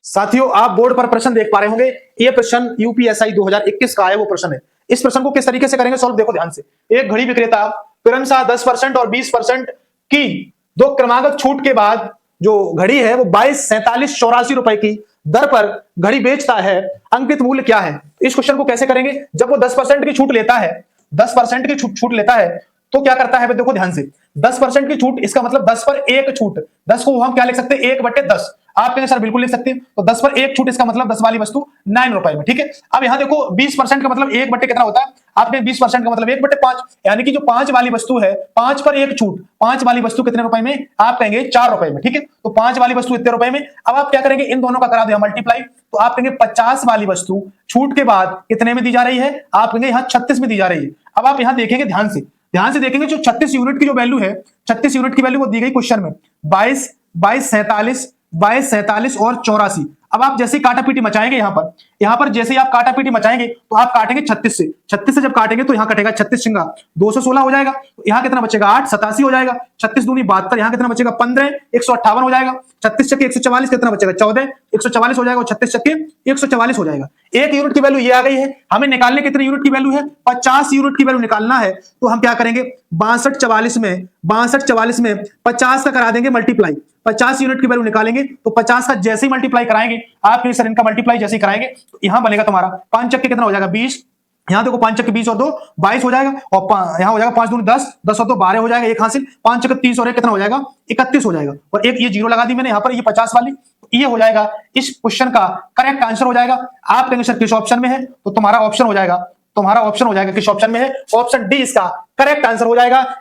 साथियों, आप बोर्ड पर प्रश्न देख पा रहे होंगे। ये प्रश्न यूपीएसआई 2021 का है, वो प्रश्न है। इस प्रश्न को किस तरीके से करेंगे सॉल्व, देखो ध्यान से। एक घड़ी विक्रेता क्रमशः 10% और 20% की दो क्रमागत छूट के बाद जो घड़ी है वो 22, 47, 84 रुपए की दर पर घड़ी बेचता है। अंकित मूल्य क्या है? इस क्वेश्चन को कैसे करेंगे? जब वो 10% की छूट लेता है, 10% की छूट लेता है, तो क्या करता है? देखो ध्यान से, 10% की छूट, इसका मतलब 10 पर एक छूट। 10 को हम क्या लिख सकते हैं? 1/10। आप कहेंगे सर बिल्कुल लिख सकते हैं। तो 10 पर एक छूट, इसका मतलब 10 वाली वस्तु 9 रुपए में। ठीक है, अब यहां देखो 20% का मतलब 1 बटे कितना होता है? आपने 20% का मतलब 1/5, यानी कि जो 5 वाली वस्तु है, 5 पर एक छूट, 5 वाली वस्तु कितने रुपए में? आप कहेंगे 4 रुपए में। ठीक है, तो 5 वाली वस्तु इतने रुपए में। अब आप क्या करेंगे? इन दोनों का करा दो मल्टीप्लाई, तो आप कहेंगे 50 वाली वस्तु छूट के बाद कितने में दी जा रही है? आप कहेंगे यहां 36 में दी जा रही है। अब आप यहां देखेंगे, ध्यान से देखेंगे, जो 36 यूनिट की जो वैल्यू है, 36 यूनिट की वैल्यू वो दी गई क्वेश्चन में 22, 47 और 84। अब आप जैसे ही काटा पीटी मचाएंगे, यहां पर जैसे ही आप काटा पीटी मचाएंगे, तो आप काटेंगे 36 से जब काटेंगे तो यहां कटेगा 36 सिंगा 216 हो जाएगा। तो यहां कितना बचेगा? 8, 87 हो जाएगा। 36 दूनी 72, यहां कितना बचेगा? 15, 158 हो जाएगा। 36 चक्के 144, कितना बचेगा? 14, 144 हो जाएगा। और 36 चक्के 144 हो जाएगा। एक यूनिट की वैल्यू ये आ गई है। हमें निकालने कितने यूनिट की वैल्यू है? 50 यूनिट की वैल्यू निकालना है। तो हम क्या करेंगे? 62, 44 में 50 का करा देंगे मल्टीप्लाई। 50 यूनिट की वैल्यू निकालेंगे तो 50 का जैसे ही मल्टीप्लाई कराएंगे, आप सर इनका मल्टीप्लाई जैसे ही कराएंगे, तो यहां बनेगा तुम्हारा 5 चक्के कितना हो जाएगा? 20। यहां देखो 5 चक्के 20 और 2 22 हो जाएगा। और यहां हो जाएगा 5 दूनी 10, 10 और 2 12 हो जाएगा। एक हासिल 5 चक्के 30 और एक कितना हो जाएगा? 31 हो जाएगा। और एक ये जीरो लगा दी मैंने यहां पर, ये 50 वाली, ये हो जाएगा इस क्वेश्चन का करेक्ट आंसर हो जाएगा। आप कहेंगे सर किस ऑप्शन में है? तो तुम्हारा ऑप्शन हो जाएगा किस ऑप्शन में है? ऑप्शन डी इसका करेक्ट आंसर हो जाएगा।